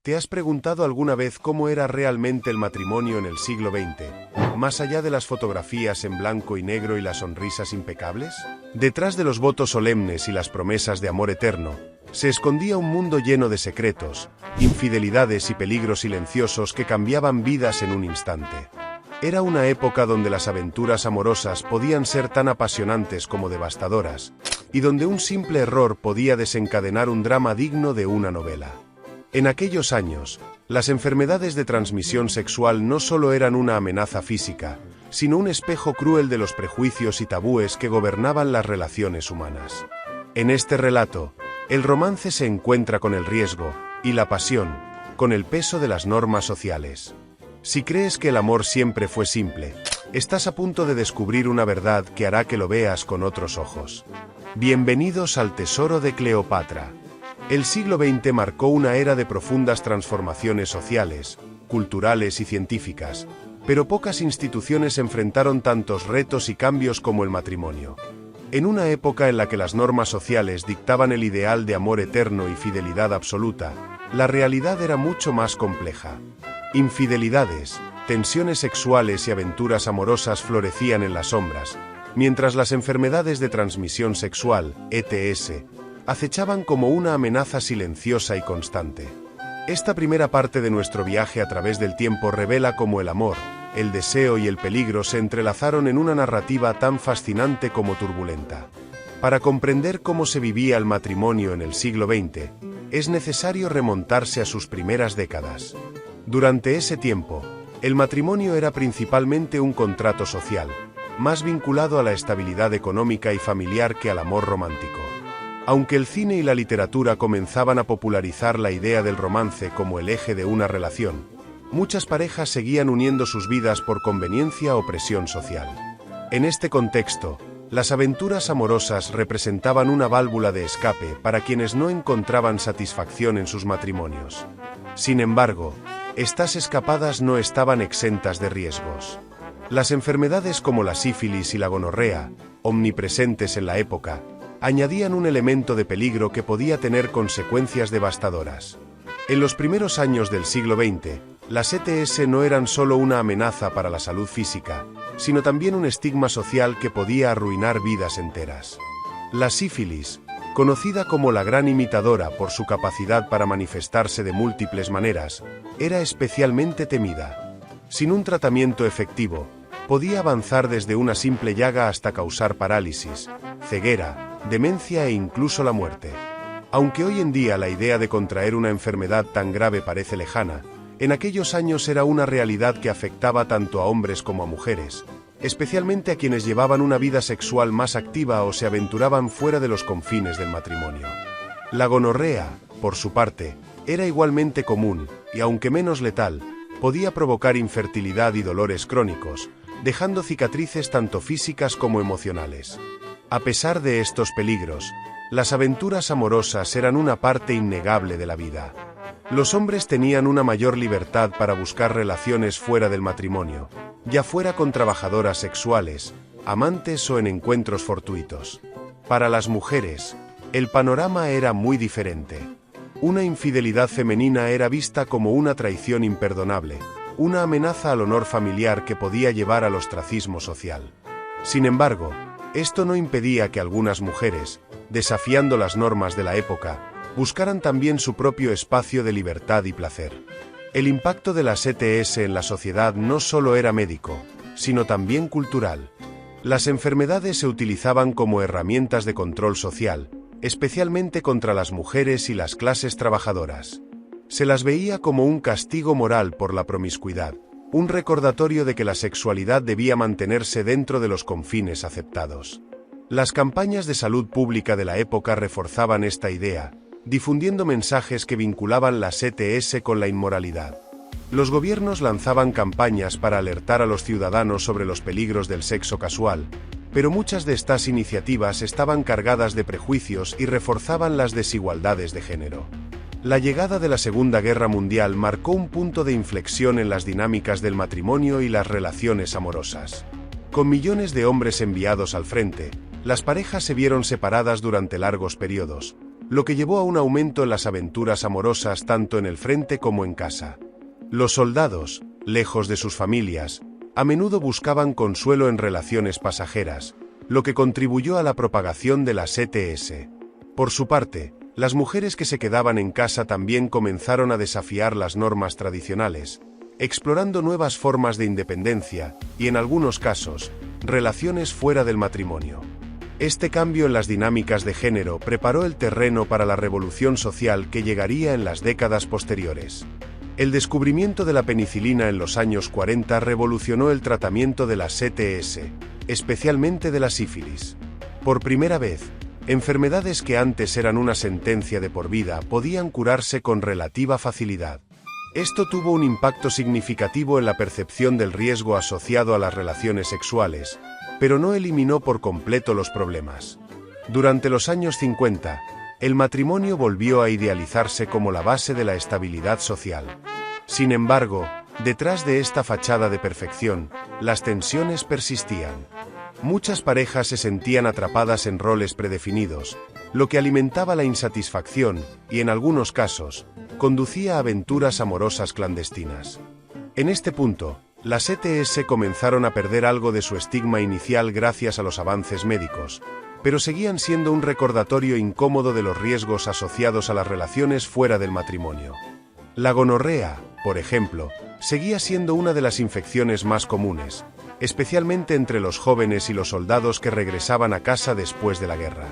¿Te has preguntado alguna vez cómo era realmente el matrimonio en el siglo XX? Más allá de las fotografías en blanco y negro y las sonrisas impecables, detrás de los votos solemnes y las promesas de amor eterno, se escondía un mundo lleno de secretos, infidelidades y peligros silenciosos que cambiaban vidas en un instante. Era una época donde las aventuras amorosas podían ser tan apasionantes como devastadoras, y donde un simple error podía desencadenar un drama digno de una novela. En aquellos años, las enfermedades de transmisión sexual no solo eran una amenaza física, sino un espejo cruel de los prejuicios y tabúes que gobernaban las relaciones humanas. En este relato, el romance se encuentra con el riesgo, y la pasión, con el peso de las normas sociales. Si crees que el amor siempre fue simple, estás a punto de descubrir una verdad que hará que lo veas con otros ojos. Bienvenidos al Tesoro de Cleopatra. El siglo XX marcó una era de profundas transformaciones sociales, culturales y científicas, pero pocas instituciones enfrentaron tantos retos y cambios como el matrimonio. En una época en la que las normas sociales dictaban el ideal de amor eterno y fidelidad absoluta, la realidad era mucho más compleja. Infidelidades, tensiones sexuales y aventuras amorosas florecían en las sombras, mientras las enfermedades de transmisión sexual, ETS, acechaban como una amenaza silenciosa y constante. Esta primera parte de nuestro viaje a través del tiempo revela cómo el amor, el deseo y el peligro se entrelazaron en una narrativa tan fascinante como turbulenta. Para comprender cómo se vivía el matrimonio en el siglo XX, es necesario remontarse a sus primeras décadas. Durante ese tiempo, el matrimonio era principalmente un contrato social, más vinculado a la estabilidad económica y familiar que al amor romántico. Aunque el cine y la literatura comenzaban a popularizar la idea del romance como el eje de una relación, muchas parejas seguían uniendo sus vidas por conveniencia o presión social. En este contexto, las aventuras amorosas representaban una válvula de escape para quienes no encontraban satisfacción en sus matrimonios. Sin embargo, estas escapadas no estaban exentas de riesgos. Las enfermedades como la sífilis y la gonorrea, omnipresentes en la época, añadían un elemento de peligro que podía tener consecuencias devastadoras. En los primeros años del siglo XX, las ETS no eran solo una amenaza para la salud física, sino también un estigma social que podía arruinar vidas enteras. La sífilis, conocida como la gran imitadora por su capacidad para manifestarse de múltiples maneras, era especialmente temida. Sin un tratamiento efectivo, podía avanzar desde una simple llaga hasta causar parálisis, ceguera, demencia e incluso la muerte. Aunque hoy en día la idea de contraer una enfermedad tan grave parece lejana, en aquellos años era una realidad que afectaba tanto a hombres como a mujeres, especialmente a quienes llevaban una vida sexual más activa o se aventuraban fuera de los confines del matrimonio. La gonorrea, por su parte, era igualmente común, y aunque menos letal, podía provocar infertilidad y dolores crónicos, dejando cicatrices tanto físicas como emocionales. A pesar de estos peligros, las aventuras amorosas eran una parte innegable de la vida. Los hombres tenían una mayor libertad para buscar relaciones fuera del matrimonio, ya fuera con trabajadoras sexuales, amantes o en encuentros fortuitos. Para las mujeres, el panorama era muy diferente. Una infidelidad femenina era vista como una traición imperdonable, una amenaza al honor familiar que podía llevar al ostracismo social. Sin embargo, esto no impedía que algunas mujeres, desafiando las normas de la época, buscaran también su propio espacio de libertad y placer. El impacto de las ETS en la sociedad no solo era médico, sino también cultural. Las enfermedades se utilizaban como herramientas de control social, especialmente contra las mujeres y las clases trabajadoras. Se las veía como un castigo moral por la promiscuidad, un recordatorio de que la sexualidad debía mantenerse dentro de los confines aceptados. Las campañas de salud pública de la época reforzaban esta idea, difundiendo mensajes que vinculaban las ETS con la inmoralidad. Los gobiernos lanzaban campañas para alertar a los ciudadanos sobre los peligros del sexo casual, pero muchas de estas iniciativas estaban cargadas de prejuicios y reforzaban las desigualdades de género. La llegada de la Segunda Guerra Mundial marcó un punto de inflexión en las dinámicas del matrimonio y las relaciones amorosas. Con millones de hombres enviados al frente, las parejas se vieron separadas durante largos periodos, lo que llevó a un aumento en las aventuras amorosas tanto en el frente como en casa. Los soldados, lejos de sus familias, a menudo buscaban consuelo en relaciones pasajeras, lo que contribuyó a la propagación de las ETS. Por su parte, las mujeres que se quedaban en casa también comenzaron a desafiar las normas tradicionales, explorando nuevas formas de independencia y, en algunos casos, relaciones fuera del matrimonio. Este cambio en las dinámicas de género preparó el terreno para la revolución social que llegaría en las décadas posteriores. El descubrimiento de la penicilina en los años 40 revolucionó el tratamiento de las ETS, especialmente de la sífilis. Por primera vez, enfermedades que antes eran una sentencia de por vida podían curarse con relativa facilidad. Esto tuvo un impacto significativo en la percepción del riesgo asociado a las relaciones sexuales, pero no eliminó por completo los problemas. Durante los años 50, el matrimonio volvió a idealizarse como la base de la estabilidad social. Sin embargo, detrás de esta fachada de perfección, las tensiones persistían. Muchas parejas se sentían atrapadas en roles predefinidos, lo que alimentaba la insatisfacción y, en algunos casos, conducía a aventuras amorosas clandestinas. En este punto, las ETS comenzaron a perder algo de su estigma inicial gracias a los avances médicos, pero seguían siendo un recordatorio incómodo de los riesgos asociados a las relaciones fuera del matrimonio. La gonorrea, por ejemplo, seguía siendo una de las infecciones más comunes, especialmente entre los jóvenes y los soldados que regresaban a casa después de la guerra.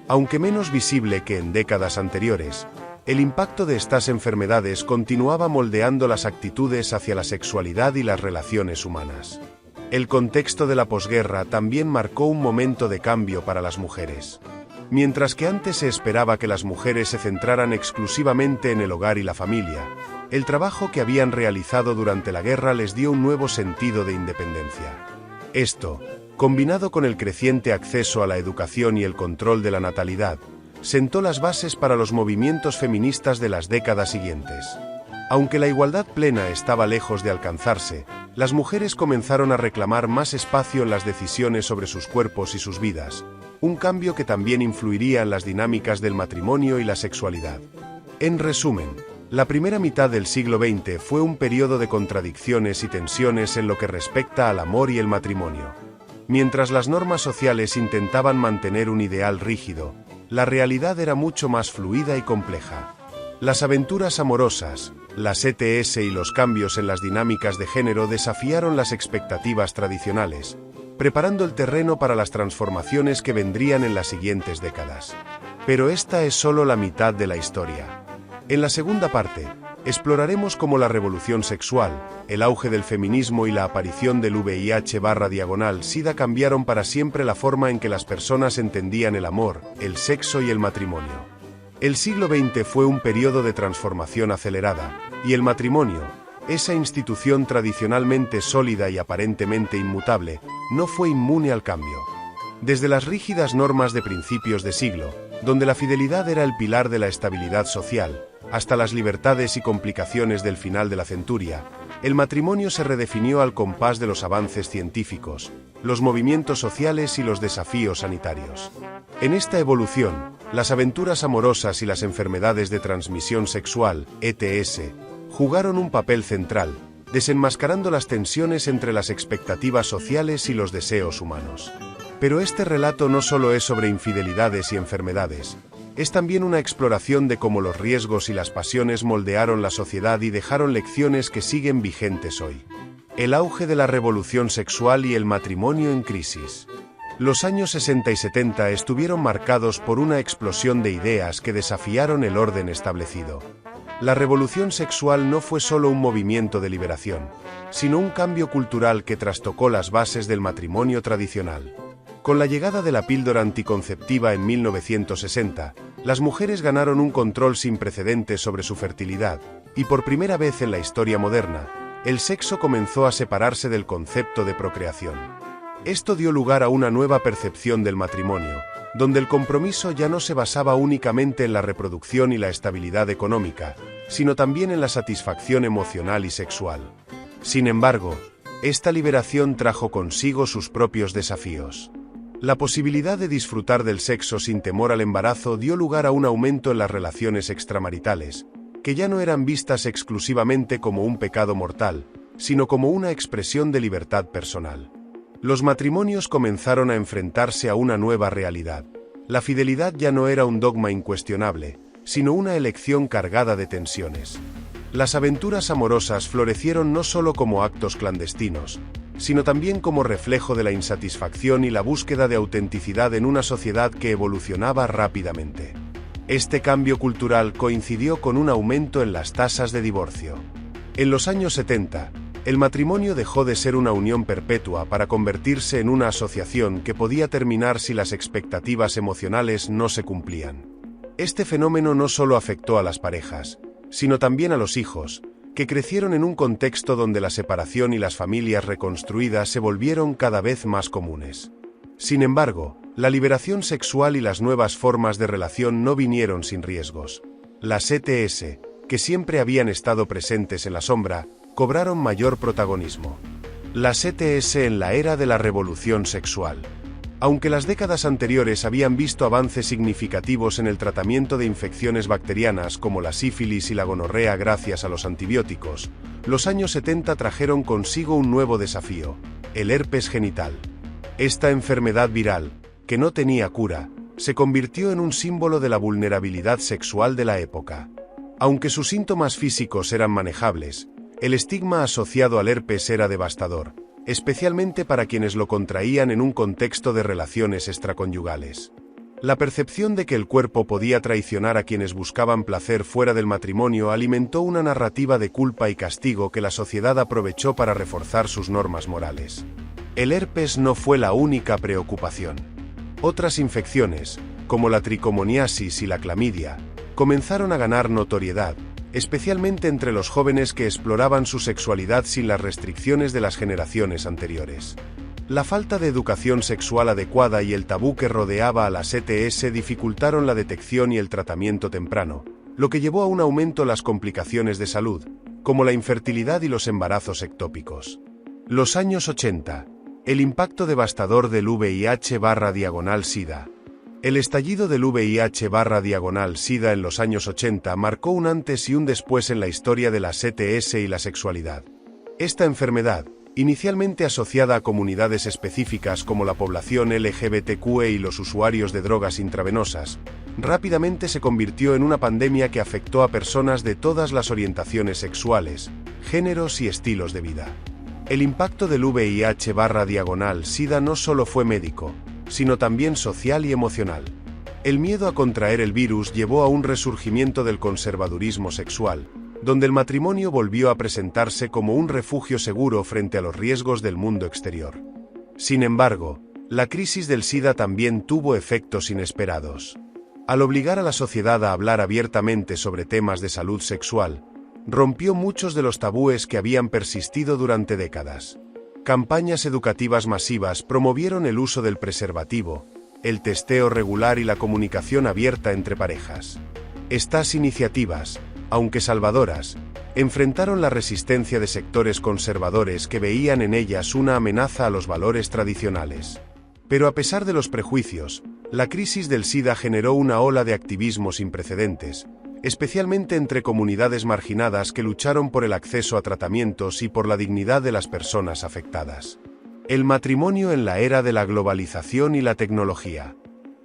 Aunque menos visible que en décadas anteriores, el impacto de estas enfermedades continuaba moldeando las actitudes hacia la sexualidad y las relaciones humanas. El contexto de la posguerra también marcó un momento de cambio para las mujeres. Mientras que antes se esperaba que las mujeres se centraran exclusivamente en el hogar y la familia, el trabajo que habían realizado durante la guerra les dio un nuevo sentido de independencia. Esto, combinado con el creciente acceso a la educación y el control de la natalidad, sentó las bases para los movimientos feministas de las décadas siguientes. Aunque la igualdad plena estaba lejos de alcanzarse, las mujeres comenzaron a reclamar más espacio en las decisiones sobre sus cuerpos y sus vidas, un cambio que también influiría en las dinámicas del matrimonio y la sexualidad. En resumen, la primera mitad del siglo XX fue un periodo de contradicciones y tensiones en lo que respecta al amor y el matrimonio. Mientras las normas sociales intentaban mantener un ideal rígido, la realidad era mucho más fluida y compleja. Las aventuras amorosas, las ETS y los cambios en las dinámicas de género desafiaron las expectativas tradicionales, preparando el terreno para las transformaciones que vendrían en las siguientes décadas. Pero esta es solo la mitad de la historia. En la segunda parte, exploraremos cómo la revolución sexual, el auge del feminismo y la aparición del VIH/SIDA cambiaron para siempre la forma en que las personas entendían el amor, el sexo y el matrimonio. El siglo XX fue un periodo de transformación acelerada, y el matrimonio, esa institución tradicionalmente sólida y aparentemente inmutable, no fue inmune al cambio. Desde las rígidas normas de principios de siglo, donde la fidelidad era el pilar de la estabilidad social, hasta las libertades y complicaciones del final de la centuria, el matrimonio se redefinió al compás de los avances científicos, los movimientos sociales y los desafíos sanitarios. En esta evolución, las aventuras amorosas y las enfermedades de transmisión sexual, ETS, jugaron un papel central, desenmascarando las tensiones entre las expectativas sociales y los deseos humanos. Pero este relato no solo es sobre infidelidades y enfermedades, es también una exploración de cómo los riesgos y las pasiones moldearon la sociedad y dejaron lecciones que siguen vigentes hoy. El auge de la revolución sexual y el matrimonio en crisis. Los años 60 y 70 estuvieron marcados por una explosión de ideas que desafiaron el orden establecido. La revolución sexual no fue solo un movimiento de liberación, sino un cambio cultural que trastocó las bases del matrimonio tradicional. Con la llegada de la píldora anticonceptiva en 1960, las mujeres ganaron un control sin precedentes sobre su fertilidad, y por primera vez en la historia moderna, el sexo comenzó a separarse del concepto de procreación. Esto dio lugar a una nueva percepción del matrimonio, donde el compromiso ya no se basaba únicamente en la reproducción y la estabilidad económica, sino también en la satisfacción emocional y sexual. Sin embargo, esta liberación trajo consigo sus propios desafíos. La posibilidad de disfrutar del sexo sin temor al embarazo dio lugar a un aumento en las relaciones extramaritales, que ya no eran vistas exclusivamente como un pecado mortal, sino como una expresión de libertad personal. Los matrimonios comenzaron a enfrentarse a una nueva realidad. La fidelidad ya no era un dogma incuestionable, sino una elección cargada de tensiones. Las aventuras amorosas florecieron no solo como actos clandestinos, sino también como reflejo de la insatisfacción y la búsqueda de autenticidad en una sociedad que evolucionaba rápidamente. Este cambio cultural coincidió con un aumento en las tasas de divorcio. En los años 70, el matrimonio dejó de ser una unión perpetua para convertirse en una asociación que podía terminar si las expectativas emocionales no se cumplían. Este fenómeno no solo afectó a las parejas, sino también a los hijos, que crecieron en un contexto donde la separación y las familias reconstruidas se volvieron cada vez más comunes. Sin embargo, la liberación sexual y las nuevas formas de relación no vinieron sin riesgos. Las ETS, que siempre habían estado presentes en la sombra, cobraron mayor protagonismo. Las ETS en la era de la revolución sexual. Aunque las décadas anteriores habían visto avances significativos en el tratamiento de infecciones bacterianas como la sífilis y la gonorrea gracias a los antibióticos, los años 70 trajeron consigo un nuevo desafío: el herpes genital. Esta enfermedad viral, que no tenía cura, se convirtió en un símbolo de la vulnerabilidad sexual de la época. Aunque sus síntomas físicos eran manejables, el estigma asociado al herpes era devastador, especialmente para quienes lo contraían en un contexto de relaciones extraconyugales. La percepción de que el cuerpo podía traicionar a quienes buscaban placer fuera del matrimonio alimentó una narrativa de culpa y castigo que la sociedad aprovechó para reforzar sus normas morales. El herpes no fue la única preocupación. Otras infecciones, como la tricomoniasis y la clamidia, comenzaron a ganar notoriedad, especialmente entre los jóvenes que exploraban su sexualidad sin las restricciones de las generaciones anteriores. La falta de educación sexual adecuada y el tabú que rodeaba a las ETS dificultaron la detección y el tratamiento temprano, lo que llevó a un aumento en las complicaciones de salud, como la infertilidad y los embarazos ectópicos. Los años 80. El impacto devastador del VIH/SIDA. El estallido del VIH/SIDA en los años 80 marcó un antes y un después en la historia de las ETS y la sexualidad. Esta enfermedad, inicialmente asociada a comunidades específicas como la población LGBTQE y los usuarios de drogas intravenosas, rápidamente se convirtió en una pandemia que afectó a personas de todas las orientaciones sexuales, géneros y estilos de vida. El impacto del VIH/SIDA no solo fue médico, sino también social y emocional. El miedo a contraer el virus llevó a un resurgimiento del conservadurismo sexual, donde el matrimonio volvió a presentarse como un refugio seguro frente a los riesgos del mundo exterior. Sin embargo, la crisis del SIDA también tuvo efectos inesperados. Al obligar a la sociedad a hablar abiertamente sobre temas de salud sexual, rompió muchos de los tabúes que habían persistido durante décadas. Campañas educativas masivas promovieron el uso del preservativo, el testeo regular y la comunicación abierta entre parejas. Estas iniciativas, aunque salvadoras, enfrentaron la resistencia de sectores conservadores que veían en ellas una amenaza a los valores tradicionales. Pero a pesar de los prejuicios, la crisis del SIDA generó una ola de activismo sin precedentes, especialmente entre comunidades marginadas que lucharon por el acceso a tratamientos y por la dignidad de las personas afectadas. El matrimonio en la era de la globalización y la tecnología.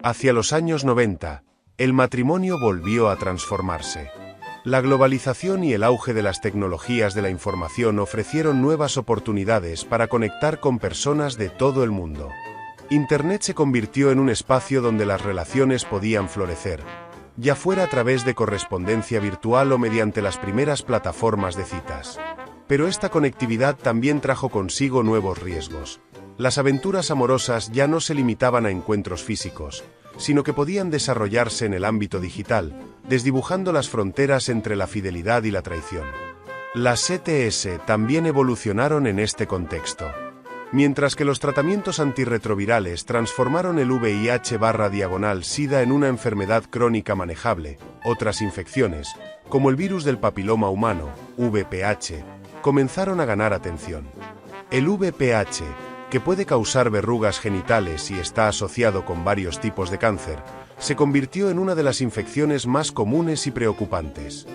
Hacia los años 90, el matrimonio volvió a transformarse. La globalización y el auge de las tecnologías de la información ofrecieron nuevas oportunidades para conectar con personas de todo el mundo. Internet se convirtió en un espacio donde las relaciones podían florecer, ya fuera a través de correspondencia virtual o mediante las primeras plataformas de citas. Pero esta conectividad también trajo consigo nuevos riesgos. Las aventuras amorosas ya no se limitaban a encuentros físicos, sino que podían desarrollarse en el ámbito digital, desdibujando las fronteras entre la fidelidad y la traición. Las ETS también evolucionaron en este contexto. Mientras que los tratamientos antirretrovirales transformaron el VIH/SIDA en una enfermedad crónica manejable, otras infecciones, como el virus del papiloma humano, VPH, comenzaron a ganar atención. El VPH, que puede causar verrugas genitales y está asociado con varios tipos de cáncer, se convirtió en una de las infecciones más comunes y preocupantes.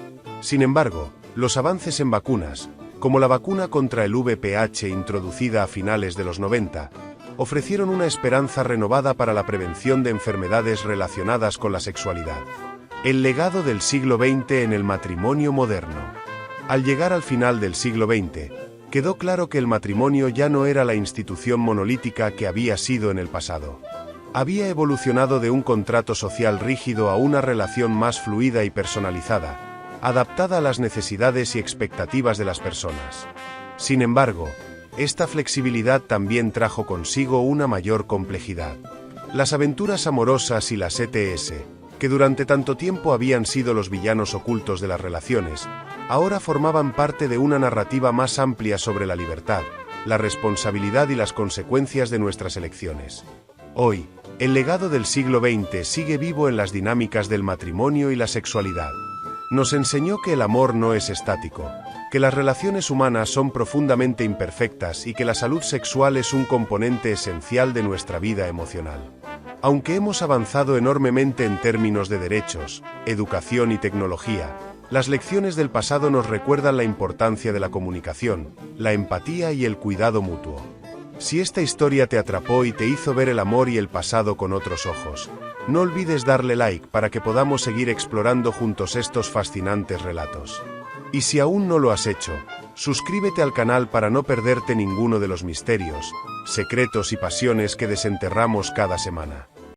Sin embargo, los avances en vacunas, como la vacuna contra el VPH introducida a finales de los 90, ofrecieron una esperanza renovada para la prevención de enfermedades relacionadas con la sexualidad. El legado del siglo XX en el matrimonio moderno. Al llegar al final del siglo XX, quedó claro que el matrimonio ya no era la institución monolítica que había sido en el pasado. Había evolucionado de un contrato social rígido a una relación más fluida y personalizada, adaptada a las necesidades y expectativas de las personas. Sin embargo, esta flexibilidad también trajo consigo una mayor complejidad. Las aventuras amorosas y las ETS, que durante tanto tiempo habían sido los villanos ocultos de las relaciones, ahora formaban parte de una narrativa más amplia sobre la libertad, la responsabilidad y las consecuencias de nuestras elecciones. Hoy, el legado del siglo XX sigue vivo en las dinámicas del matrimonio y la sexualidad. Nos enseñó que el amor no es estático, que las relaciones humanas son profundamente imperfectas y que la salud sexual es un componente esencial de nuestra vida emocional. Aunque hemos avanzado enormemente en términos de derechos, educación y tecnología, las lecciones del pasado nos recuerdan la importancia de la comunicación, la empatía y el cuidado mutuo. Si esta historia te atrapó y te hizo ver el amor y el pasado con otros ojos, no olvides darle like para que podamos seguir explorando juntos estos fascinantes relatos. Y si aún no lo has hecho, suscríbete al canal para no perderte ninguno de los misterios, secretos y pasiones que desenterramos cada semana.